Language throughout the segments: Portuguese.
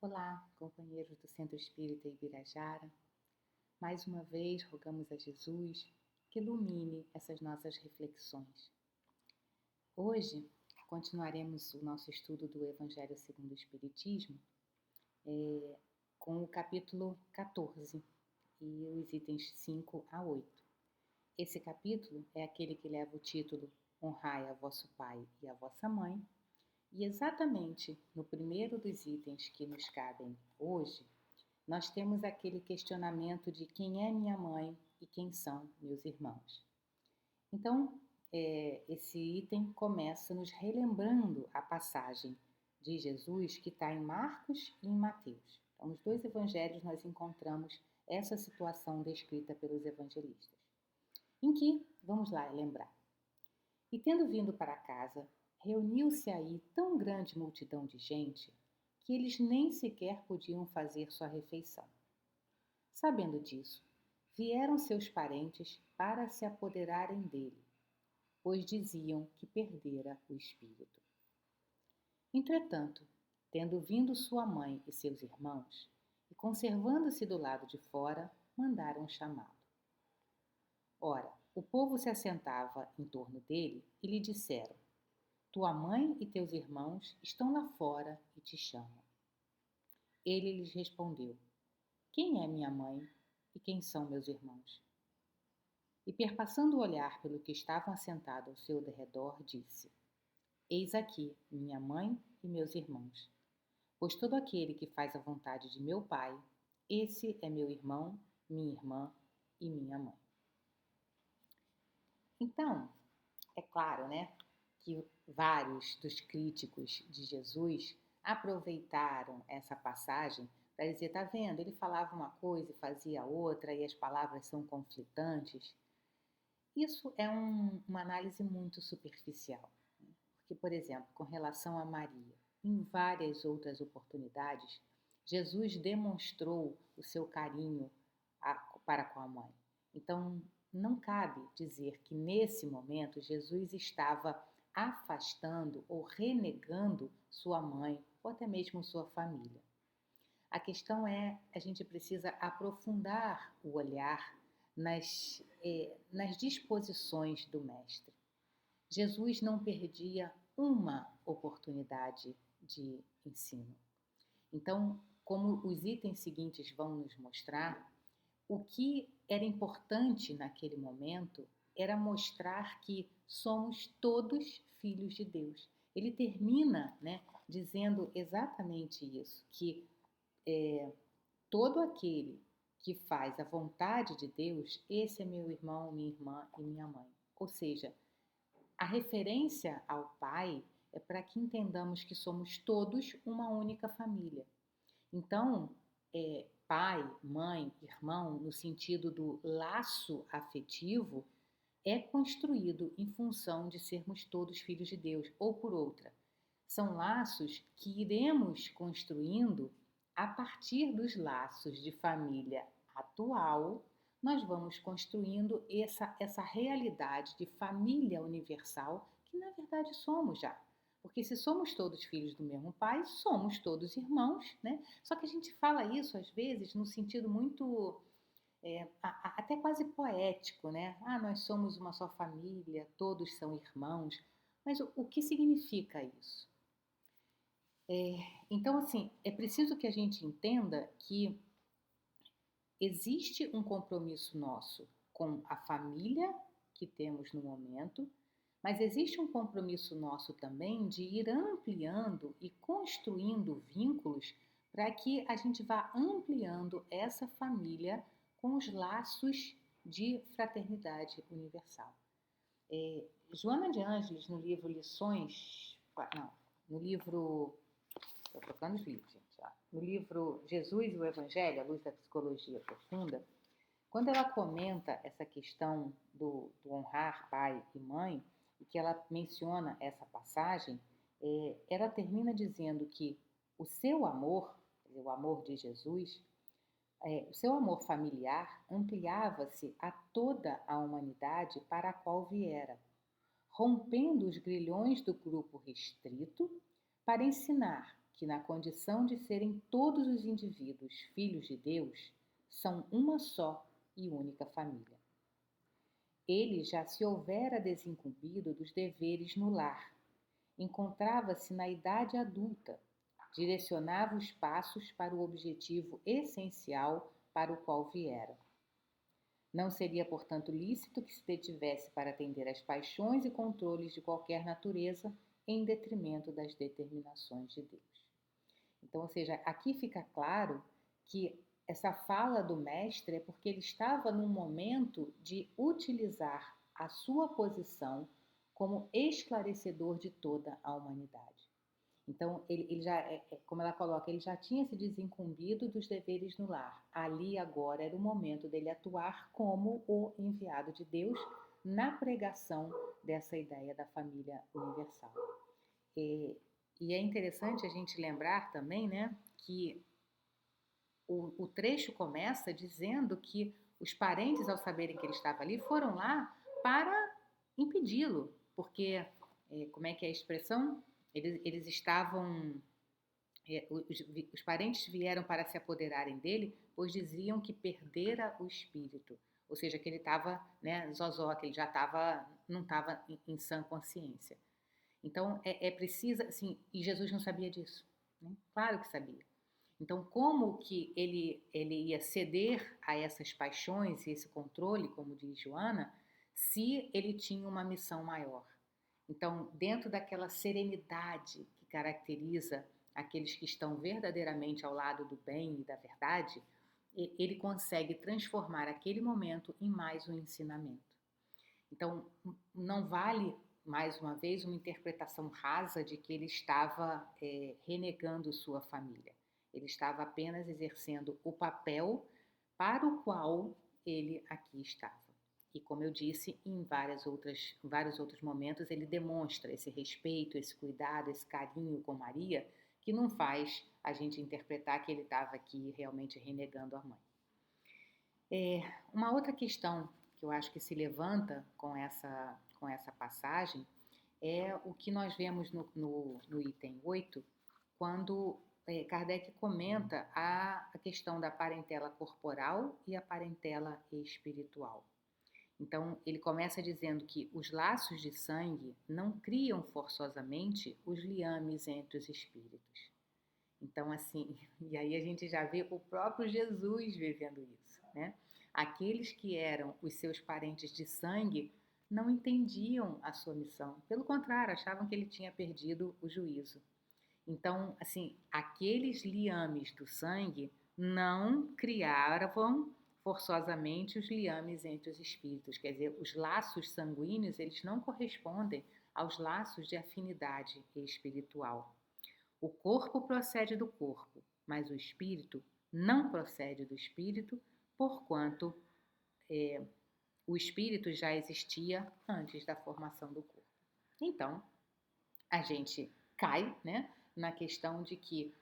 Olá, companheiros do Centro Espírita Ibirajara. Mais uma vez rogamos a Jesus que ilumine essas nossas reflexões. Hoje continuaremos o nosso estudo do Evangelho segundo o Espiritismo com o capítulo 14 e os itens 5 a 8. Esse capítulo é aquele que leva o título Honrai a vosso pai e a vossa mãe. E exatamente no primeiro dos itens que nos cabem hoje, nós temos aquele questionamento de quem é minha mãe e quem são meus irmãos. Então, esse item começa nos relembrando a passagem de Jesus que está em Marcos e em Mateus. Então, nos dois evangelhos nós encontramos essa situação descrita pelos evangelistas. Em que, vamos lá lembrar, e tendo vindo para casa, reuniu-se aí tão grande multidão de gente que eles nem sequer podiam fazer sua refeição. Sabendo disso, vieram seus parentes para se apoderarem dele, pois diziam que perdera o espírito. Entretanto, tendo vindo sua mãe e seus irmãos, e conservando-se do lado de fora, mandaram chamá-lo. Ora, o povo se assentava em torno dele e lhe disseram: Tua mãe e teus irmãos estão lá fora e te chamam. Ele lhes respondeu: Quem é minha mãe e quem são meus irmãos? E perpassando o olhar pelo que estavam assentados ao seu derredor, disse: Eis aqui minha mãe e meus irmãos. Pois todo aquele que faz a vontade de meu Pai, esse é meu irmão, minha irmã e minha mãe. Então, é claro, né, que vários dos críticos de Jesus aproveitaram essa passagem para dizer, tá vendo, ele falava uma coisa e fazia outra e as palavras são conflitantes. Isso é uma análise muito superficial, né? Porque, por exemplo, com relação a Maria, em várias outras oportunidades, Jesus demonstrou o seu carinho para com a mãe. Então, não cabe dizer que nesse momento Jesus estava afastando ou renegando sua mãe ou até mesmo sua família. A questão é, a gente precisa aprofundar o olhar nas disposições do Mestre. Jesus não perdia uma oportunidade de ensino. Então, como os itens seguintes vão nos mostrar, o que era importante naquele momento era mostrar que somos todos filhos de Deus. Ele termina, né, dizendo exatamente isso, que todo aquele que faz a vontade de Deus, esse é meu irmão, minha irmã e minha mãe. Ou seja, a referência ao Pai é para que entendamos que somos todos uma única família. Então, pai, mãe, irmão, no sentido do laço afetivo, é construído em função de sermos todos filhos de Deus, ou por outra. São laços que iremos construindo a partir dos laços de família atual, nós vamos construindo essa realidade de família universal que na verdade somos já. Porque se somos todos filhos do mesmo pai, somos todos irmãos, né? Só que a gente fala isso às vezes no sentido muito até quase poético, né? Ah, nós somos uma só família, todos são irmãos. Mas o que significa isso? Então, assim, é preciso que a gente entenda que existe um compromisso nosso com a família que temos no momento, mas existe um compromisso nosso também de ir ampliando e construindo vínculos para que a gente vá ampliando essa família com os laços de fraternidade universal. Joana de Ângeles, no livro Lições... Não, no livro... Estou trocando os livros, gente. No livro Jesus e o Evangelho, à luz da psicologia profunda, quando ela comenta essa questão do honrar pai e mãe, e que ela menciona essa passagem, ela termina dizendo que o seu amor, o amor de Jesus, o seu amor familiar ampliava-se a toda a humanidade para a qual viera, rompendo os grilhões do grupo restrito para ensinar que na condição de serem todos os indivíduos filhos de Deus, são uma só e única família. Ele já se houvera desincumbido dos deveres no lar. Encontrava-se na idade adulta. Direcionava os passos para o objetivo essencial para o qual viera. Não seria, portanto, lícito que se detivesse para atender às paixões e controles de qualquer natureza em detrimento das determinações de Deus. Então, ou seja, aqui fica claro que essa fala do mestre é porque ele estava num momento de utilizar a sua posição como esclarecedor de toda a humanidade. Então, ele já, como ela coloca, ele já tinha se desincumbido dos deveres no lar. Ali, agora, era o momento dele atuar como o enviado de Deus na pregação dessa ideia da família universal. E é interessante a gente lembrar também, né, que o trecho começa dizendo que os parentes, ao saberem que ele estava ali, foram lá para impedi-lo, porque, como é que é a expressão? Eles estavam, os parentes vieram para se apoderarem dele, pois diziam que perdera o espírito, ou seja, que ele estava, né, zozó, que ele já estava, não estava em sã consciência. Então, é preciso, assim, e Jesus não sabia disso, né? Claro que sabia. Então, como que ele ia ceder a essas paixões e esse controle, como diz Joana, se ele tinha uma missão maior? Então, dentro daquela serenidade que caracteriza aqueles que estão verdadeiramente ao lado do bem e da verdade, ele consegue transformar aquele momento em mais um ensinamento. Então, não vale, mais uma vez, uma interpretação rasa de que ele estava renegando sua família. Ele estava apenas exercendo o papel para o qual ele aqui estava. E como eu disse, em vários outros momentos, ele demonstra esse respeito, esse cuidado, esse carinho com Maria, que não faz a gente interpretar que ele estava aqui realmente renegando a mãe. Uma outra questão que eu acho que se levanta com essa passagem é o que nós vemos no item 8, quando Kardec comenta a questão da parentela corporal e a parentela espiritual. Então, ele começa dizendo que os laços de sangue não criam forçosamente os liames entre os espíritos. Então, assim, e aí a gente já vê o próprio Jesus vivendo isso, né? Aqueles que eram os seus parentes de sangue não entendiam a sua missão. Pelo contrário, achavam que ele tinha perdido o juízo. Então, assim, aqueles liames do sangue não criavam forçosamente os liames entre os espíritos. Quer dizer, os laços sanguíneos, eles não correspondem aos laços de afinidade espiritual. O corpo procede do corpo, mas o espírito não procede do espírito, porquanto o espírito já existia antes da formação do corpo. Então, a gente cai, né, na questão de que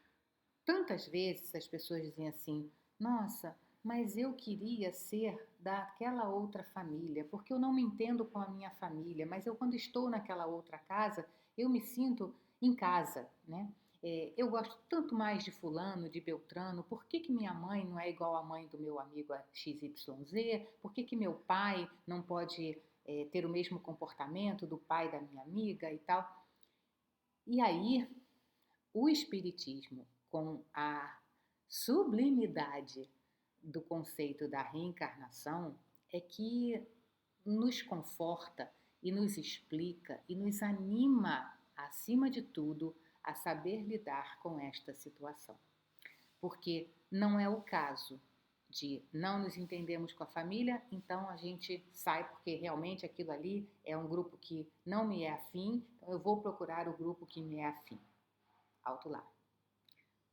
tantas vezes as pessoas dizem assim: nossa, mas eu queria ser daquela outra família, porque eu não me entendo com a minha família, mas eu, quando estou naquela outra casa, eu me sinto em casa, né? Eu gosto tanto mais de fulano, de Beltrano, por que minha mãe não é igual à mãe do meu amigo XYZ? Por que meu pai não pode ter o mesmo comportamento do pai da minha amiga e tal? E aí, o Espiritismo, com a sublimidade do conceito da reencarnação, é que nos conforta e nos explica e nos anima, acima de tudo, a saber lidar com esta situação. Porque não é o caso de não nos entendemos com a família, então a gente sai porque realmente aquilo ali é um grupo que não me é afim, então eu vou procurar o grupo que me é afim. Alto lá.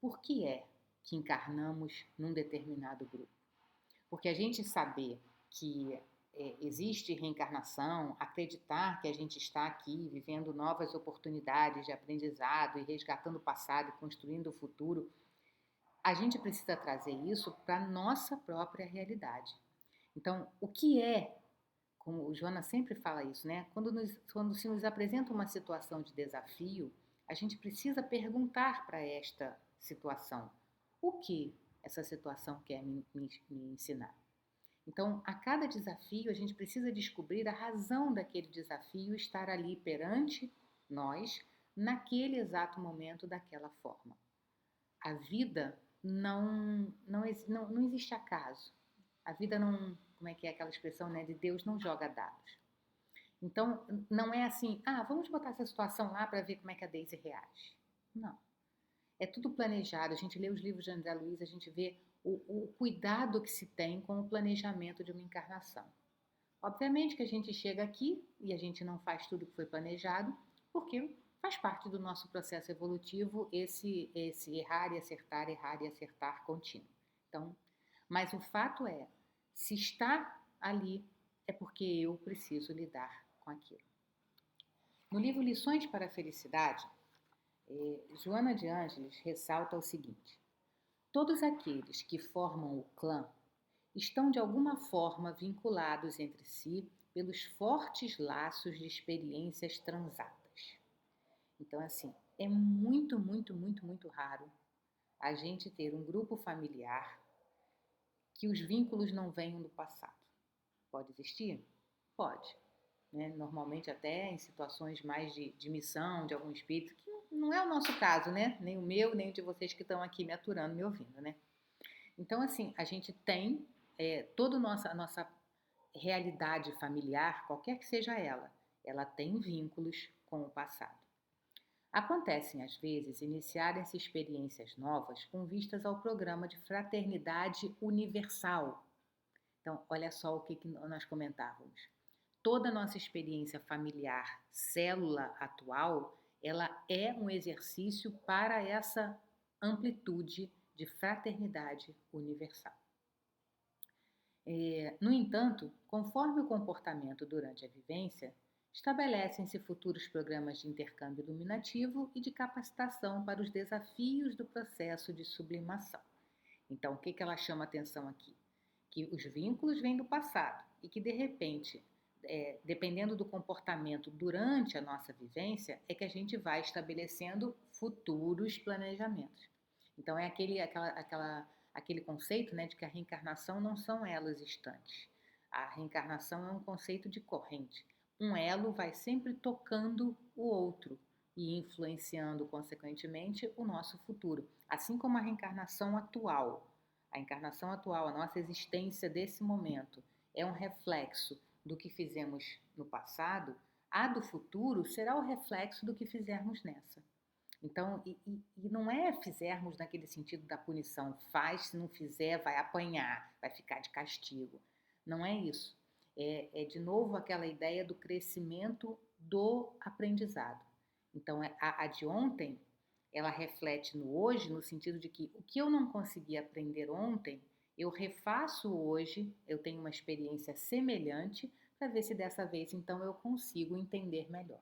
Por que é que encarnamos num determinado grupo? Porque a gente saber que existe reencarnação, acreditar que a gente está aqui vivendo novas oportunidades de aprendizado e resgatando o passado e construindo o futuro, a gente precisa trazer isso para a nossa própria realidade. Então, o que é, como o Joana sempre fala isso, né? Quando se nos apresenta uma situação de desafio, a gente precisa perguntar para esta situação: o que essa situação quer me ensinar? Então, a cada desafio, a gente precisa descobrir a razão daquele desafio estar ali perante nós, naquele exato momento, daquela forma. A vida não existe acaso. A vida não, como é que é aquela expressão, né, de Deus não joga dados. Então, não é assim, vamos botar essa situação lá para ver como é que a Daisy reage. Não. É tudo planejado. A gente lê os livros de André Luiz, a gente vê o cuidado que se tem com o planejamento de uma encarnação. Obviamente que a gente chega aqui e a gente não faz tudo que foi planejado, porque faz parte do nosso processo evolutivo esse errar e acertar contínuo. Então, mas o fato é, se está ali, é porque eu preciso lidar com aquilo. No livro Lições para a Felicidade, Joana de Ângeles ressalta o seguinte: todos aqueles que formam o clã estão de alguma forma vinculados entre si pelos fortes laços de experiências transatas. Então, assim, é muito, muito, muito, muito raro a gente ter um grupo familiar que os vínculos não venham do passado. Pode existir? Pode. Né? Normalmente até em situações mais de missão, de algum espírito, que não é o nosso caso, né? Nem o meu, nem o de vocês que estão aqui me aturando, me ouvindo, né? Então, assim, a gente tem toda a nossa realidade familiar, qualquer que seja ela tem vínculos com o passado. Acontecem, às vezes, iniciarem-se experiências novas com vistas ao programa de fraternidade universal. Então, olha só o que nós comentávamos. Toda a nossa experiência familiar, célula atual, ela é um exercício para essa amplitude de fraternidade universal. No entanto, conforme o comportamento durante a vivência, estabelecem-se futuros programas de intercâmbio iluminativo e de capacitação para os desafios do processo de sublimação. Então, o que ela chama atenção aqui? Que os vínculos vêm do passado e que, de repente, dependendo do comportamento durante a nossa vivência, é que a gente vai estabelecendo futuros planejamentos. Então, é aquele conceito, né, de que a reencarnação não são elos estantes. A reencarnação é um conceito de corrente. Um elo vai sempre tocando o outro e influenciando, consequentemente, o nosso futuro. Assim como a reencarnação atual. A encarnação atual, a nossa existência desse momento, é um reflexo do que fizemos no passado, a do futuro será o reflexo do que fizermos nessa. Então, e não é fizermos naquele sentido da punição, faz, se não fizer, vai apanhar, vai ficar de castigo. Não é isso. É de novo aquela ideia do crescimento do aprendizado. Então, a de ontem, ela reflete no hoje, no sentido de que o que eu não consegui aprender ontem, eu refaço hoje, eu tenho uma experiência semelhante, para ver se dessa vez, então, eu consigo entender melhor.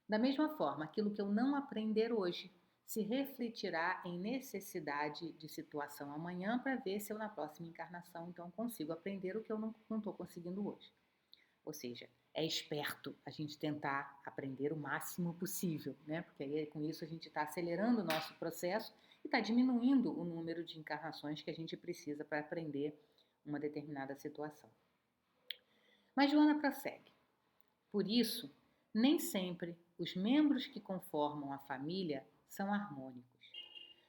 Da mesma forma, aquilo que eu não aprender hoje se refletirá em necessidade de situação amanhã para ver se eu na próxima encarnação então consigo aprender o que eu não estou conseguindo hoje. Ou seja, é esperto a gente tentar aprender o máximo possível, né? Porque aí, com isso a gente está acelerando o nosso processo e está diminuindo o número de encarnações que a gente precisa para aprender uma determinada situação. Mas Joana prossegue. Por isso, nem sempre os membros que conformam a família são harmônicos,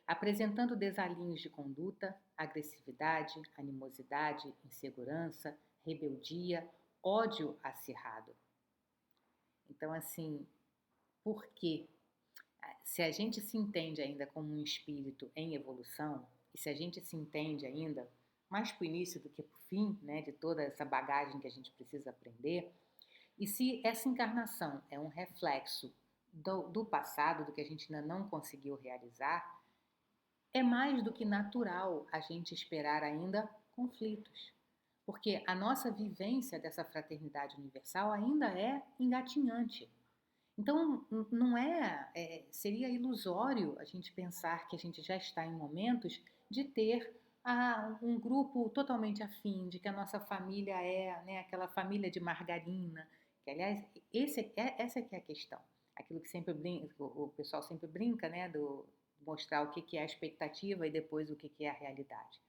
apresentando desalinhos de conduta, agressividade, animosidade, insegurança, rebeldia, ódio acirrado. Então, assim, por quê? Se a gente se entende ainda como um espírito em evolução, e se a gente se entende ainda mais para o início do que para o fim, né, de toda essa bagagem que a gente precisa aprender, e se essa encarnação é um reflexo do passado, do que a gente ainda não conseguiu realizar, é mais do que natural a gente esperar ainda conflitos. Porque a nossa vivência dessa fraternidade universal ainda é engatinhante. Então, não seria ilusório a gente pensar que a gente já está em momentos de ter um grupo totalmente afim, de que a nossa família é, né, aquela família de margarina, que, aliás, essa é que é a questão. aquilo que sempre brinca, o pessoal sempre brinca, né, do mostrar o que é a expectativa e depois o que é a realidade.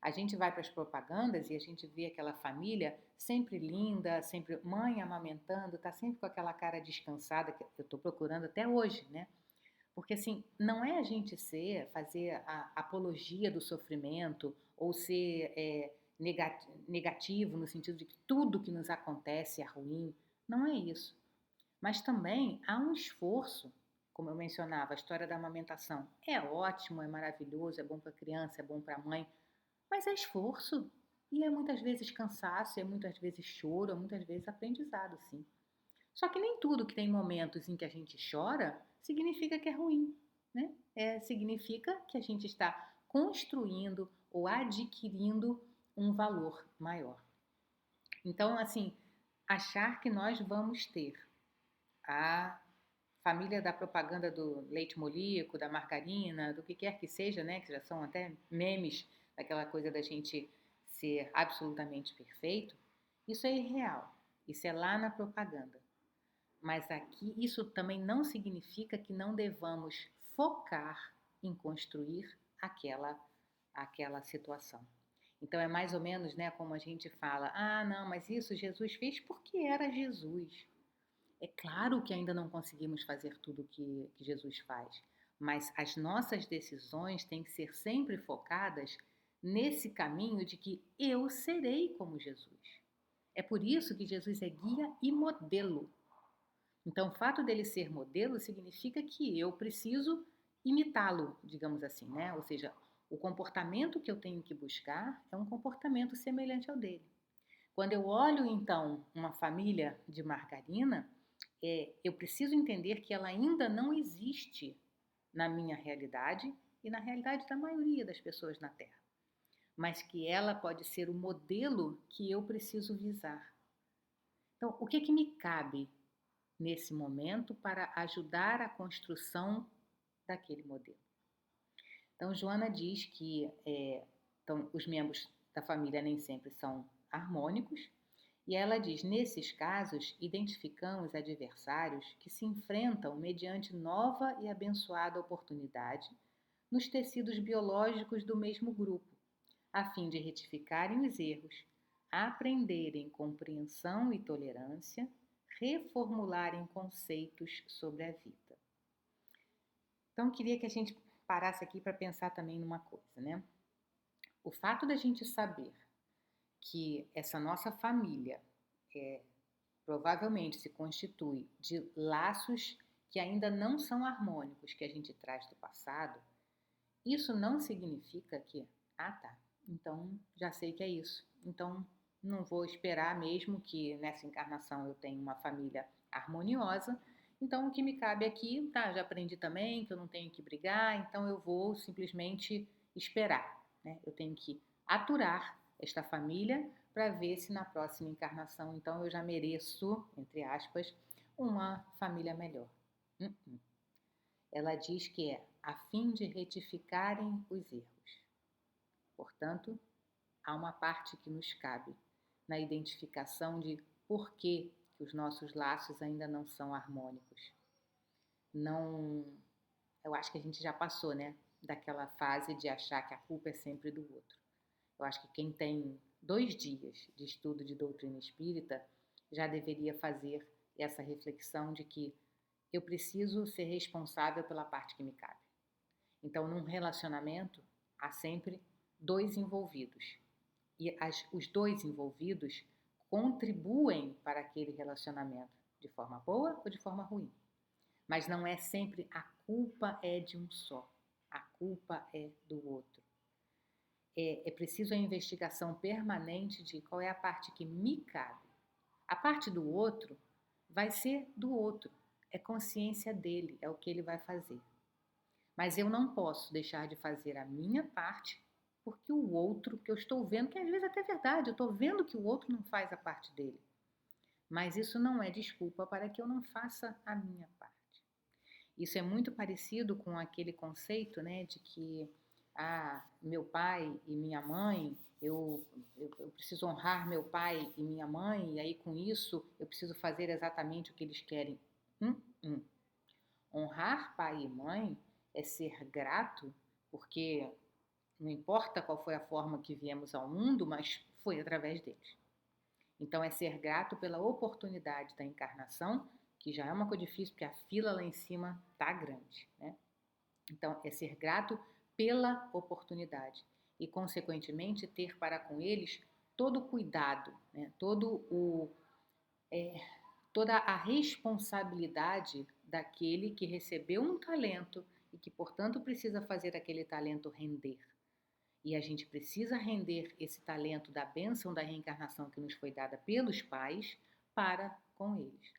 A gente vai para as propagandas e a gente vê aquela família sempre linda, sempre mãe amamentando, tá sempre com aquela cara descansada que eu estou procurando até hoje, né? Porque assim, não é a gente fazer a apologia do sofrimento ou ser negativo no sentido de que tudo que nos acontece é ruim. Não é isso. Mas também há um esforço, como eu mencionava, a história da amamentação. É ótimo, é maravilhoso, é bom para a criança, é bom para a mãe, mas é esforço. E é muitas vezes cansaço, é muitas vezes choro, é muitas vezes aprendizado, sim. Só que nem tudo que tem momentos em que a gente chora significa que é ruim, né? Significa que a gente está construindo ou adquirindo um valor maior. Então, assim, achar que nós vamos ter a família da propaganda do leite molíaco, da margarina, do que quer que seja, né? Que já são até memes daquela coisa da gente ser absolutamente perfeito. Isso é irreal. Isso é lá na propaganda. Mas aqui, isso também não significa que não devamos focar em construir aquela situação. Então é mais ou menos, né, como a gente fala: ah, não, mas isso Jesus fez porque era Jesus. É claro que ainda não conseguimos fazer tudo que Jesus faz, mas as nossas decisões têm que ser sempre focadas nesse caminho de que eu serei como Jesus. É por isso que Jesus é guia e modelo. Então, o fato dele ser modelo significa que eu preciso imitá-lo, digamos assim, né? Ou seja, o comportamento que eu tenho que buscar é um comportamento semelhante ao dele. Quando eu olho, então, uma família de margarina, eu preciso entender que ela ainda não existe na minha realidade e na realidade da maioria das pessoas na Terra, mas que ela pode ser o modelo que eu preciso visar. Então, o que me cabe nesse momento para ajudar a construção daquele modelo? Então, Joana diz que então, os membros da família nem sempre são harmônicos, e ela diz: nesses casos, identificamos adversários que se enfrentam mediante nova e abençoada oportunidade nos tecidos biológicos do mesmo grupo, a fim de retificarem os erros, aprenderem compreensão e tolerância, reformularem conceitos sobre a vida. Então, queria que a gente parasse aqui para pensar também numa coisa, né? O fato da gente saber que essa nossa família provavelmente se constitui de laços que ainda não são harmônicos que a gente traz do passado, isso não significa que, tá, então já sei que é isso. Então não vou esperar mesmo que nessa encarnação eu tenha uma família harmoniosa. Então o que me cabe aqui, tá, já aprendi também que eu não tenho que brigar, então eu vou simplesmente esperar, né? Eu tenho que aturar esta família para ver se na próxima encarnação, então, eu já mereço, entre aspas, uma família melhor. Ela diz que é a fim de retificarem os erros. Portanto, há uma parte que nos cabe na identificação de por que os nossos laços ainda não são harmônicos. Não, eu acho que a gente já passou, né, daquela fase de achar que a culpa é sempre do outro. Eu acho que quem tem 2 dias de estudo de doutrina espírita já deveria fazer essa reflexão de que eu preciso ser responsável pela parte que me cabe. Então, num relacionamento, há sempre 2 envolvidos. E os 2 envolvidos contribuem para aquele relacionamento de forma boa ou de forma ruim. Mas não é sempre a culpa é de um só. A culpa é do outro. É preciso a investigação permanente de qual é a parte que me cabe. A parte do outro vai ser do outro. É consciência dele, é o que ele vai fazer. Mas eu não posso deixar de fazer a minha parte porque o outro, que eu estou vendo, que às vezes até é verdade, eu estou vendo que o outro não faz a parte dele. Mas isso não é desculpa para que eu não faça a minha parte. Isso é muito parecido com aquele conceito, né, de que meu pai e minha mãe, eu preciso honrar meu pai e minha mãe, e aí com isso eu preciso fazer exatamente o que eles querem. Honrar pai e mãe é ser grato, porque não importa qual foi a forma que viemos ao mundo, mas foi através deles. Então é ser grato pela oportunidade da encarnação, que já é uma coisa difícil, porque a fila lá em cima tá grande, né? Então é ser grato pela oportunidade e, consequentemente, ter para com eles todo o cuidado, né? Toda a responsabilidade daquele que recebeu um talento e que, portanto, precisa fazer aquele talento render. E a gente precisa render esse talento da bênção da reencarnação que nos foi dada pelos pais para com eles.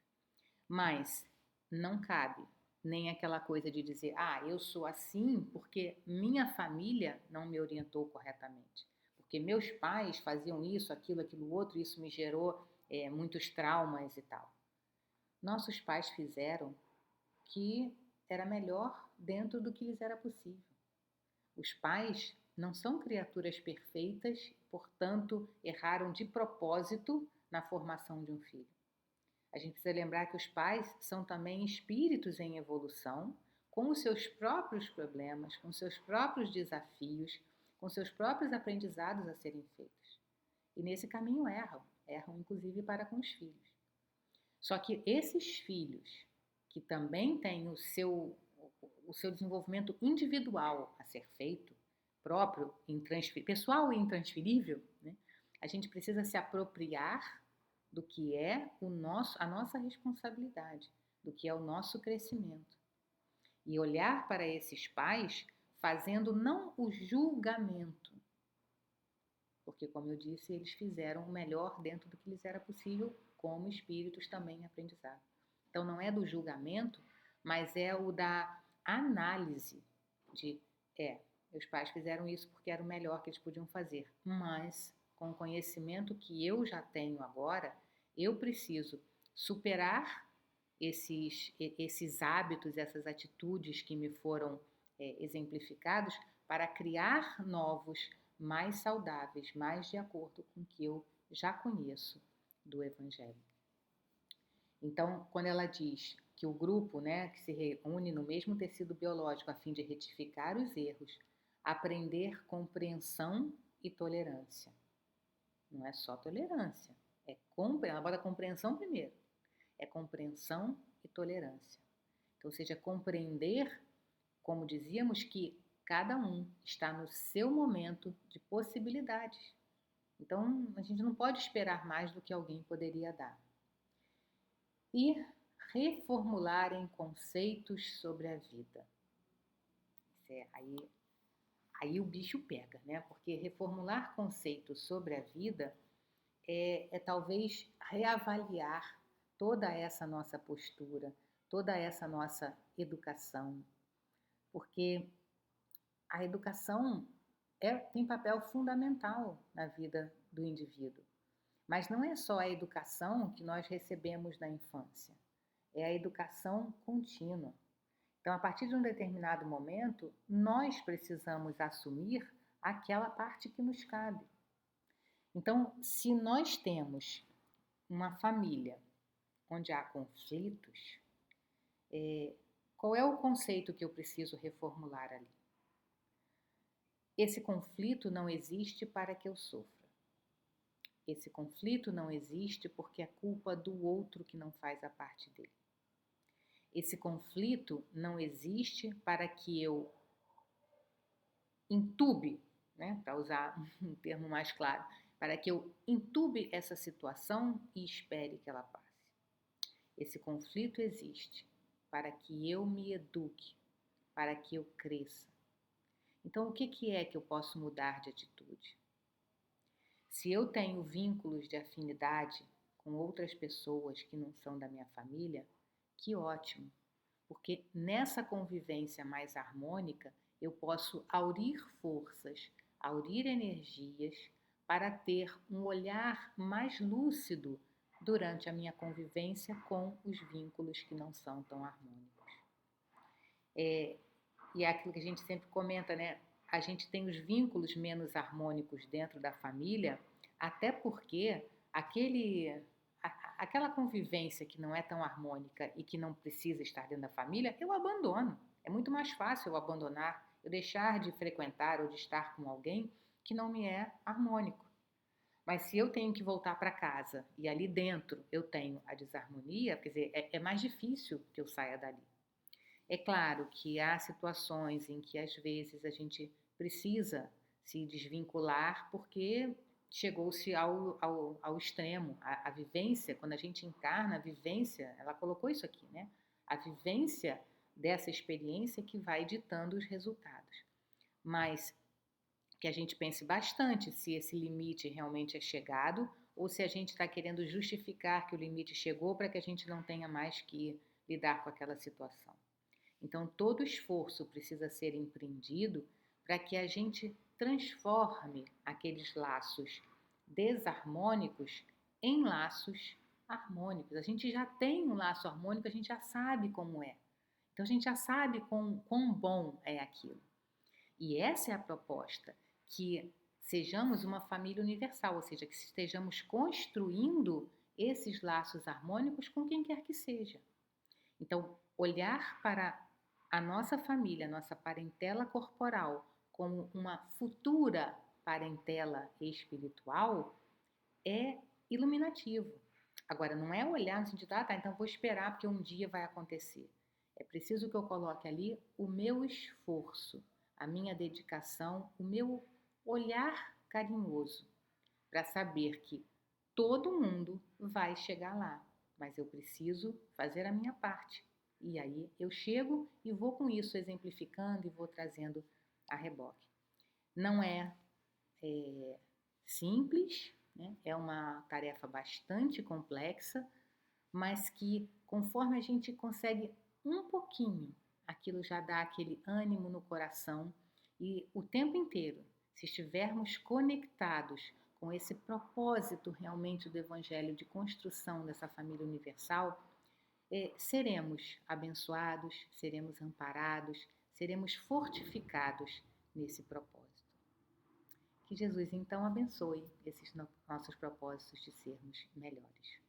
Mas não cabe nem aquela coisa de dizer, eu sou assim porque minha família não me orientou corretamente. Porque meus pais faziam isso, aquilo outro, e isso me gerou muitos traumas e tal. Nossos pais fizeram que era melhor dentro do que lhes era possível. Os pais não são criaturas perfeitas, portanto, erraram de propósito na formação de um filho. A gente precisa lembrar que os pais são também espíritos em evolução, com os seus próprios problemas, com seus próprios desafios, com seus próprios aprendizados a serem feitos. E nesse caminho erram inclusive para com os filhos. Só que esses filhos, que também têm o seu desenvolvimento individual a ser feito, próprio, pessoal e intransferível, né? A gente precisa se apropriar do que é a nossa responsabilidade, do que é o nosso crescimento. E olhar para esses pais fazendo não o julgamento, porque, como eu disse, eles fizeram o melhor dentro do que lhes era possível, como espíritos também em aprendizado. Então não é do julgamento, mas é o da análise de, meus pais fizeram isso porque era o melhor que eles podiam fazer, mas com o conhecimento que eu já tenho agora, eu preciso superar esses hábitos, essas atitudes que me foram exemplificados para criar novos, mais saudáveis, mais de acordo com o que eu já conheço do Evangelho. Então, quando ela diz que o grupo, né, que se reúne no mesmo tecido biológico a fim de retificar os erros, aprender compreensão e tolerância. Não é só tolerância, ela bota compreensão primeiro. É compreensão e tolerância. Então, ou seja, compreender, como dizíamos, que cada um está no seu momento de possibilidades. Então, a gente não pode esperar mais do que alguém poderia dar. E reformularem conceitos sobre a vida. Aí o bicho pega, né? Porque reformular conceitos sobre a vida é talvez reavaliar toda essa nossa postura, toda essa nossa educação. Porque a educação tem papel fundamental na vida do indivíduo. Mas não é só a educação que nós recebemos na infância, é a educação contínua. Então, a partir de um determinado momento, nós precisamos assumir aquela parte que nos cabe. Então, se nós temos uma família onde há conflitos, qual é o conceito que eu preciso reformular ali? Esse conflito não existe para que eu sofra. Esse conflito não existe porque é culpa do outro que não faz a parte dele. Esse conflito não existe para que eu entube, né, para usar um termo mais claro, para que eu entube essa situação e espere que ela passe. Esse conflito existe para que eu me eduque, para que eu cresça. Então, o que é que eu posso mudar de atitude? Se eu tenho vínculos de afinidade com outras pessoas que não são da minha família, que ótimo, porque nessa convivência mais harmônica eu posso aurir forças, aurir energias para ter um olhar mais lúcido durante a minha convivência com os vínculos que não são tão harmônicos. E é aquilo que a gente sempre comenta, né? A gente tem os vínculos menos harmônicos dentro da família, até porque aquela convivência que não é tão harmônica e que não precisa estar dentro da família, eu abandono. É muito mais fácil eu abandonar, eu deixar de frequentar ou de estar com alguém que não me é harmônico. Mas se eu tenho que voltar para casa e ali dentro eu tenho a desarmonia, quer dizer, é mais difícil que eu saia dali. É claro que há situações em que às vezes a gente precisa se desvincular porque chegou-se ao extremo. A vivência, quando a gente encarna a vivência, ela colocou isso aqui, né? A vivência dessa experiência que vai ditando os resultados. Mas que a gente pense bastante se esse limite realmente é chegado ou se a gente está querendo justificar que o limite chegou para que a gente não tenha mais que lidar com aquela situação. Então, todo esforço precisa ser empreendido para que a gente transforme aqueles laços desarmônicos em laços harmônicos. A gente já tem um laço harmônico, a gente já sabe como é. Então, a gente já sabe quão bom é aquilo. E essa é a proposta, que sejamos uma família universal, ou seja, que estejamos construindo esses laços harmônicos com quem quer que seja. Então, olhar para a nossa família, a nossa parentela corporal, como uma futura parentela espiritual é iluminativo. Agora, não é olhar no sentido, tá, então vou esperar porque um dia vai acontecer. É preciso que eu coloque ali o meu esforço, a minha dedicação, o meu olhar carinhoso, para saber que todo mundo vai chegar lá, mas eu preciso fazer a minha parte. E aí eu chego e vou com isso exemplificando e vou trazendo a reboque. Não é simples, né? É uma tarefa bastante complexa, mas que conforme a gente consegue um pouquinho, aquilo já dá aquele ânimo no coração e o tempo inteiro, se estivermos conectados com esse propósito realmente do Evangelho de construção dessa família universal, seremos abençoados, seremos amparados, seremos fortificados nesse propósito. Que Jesus então abençoe esses nossos propósitos de sermos melhores.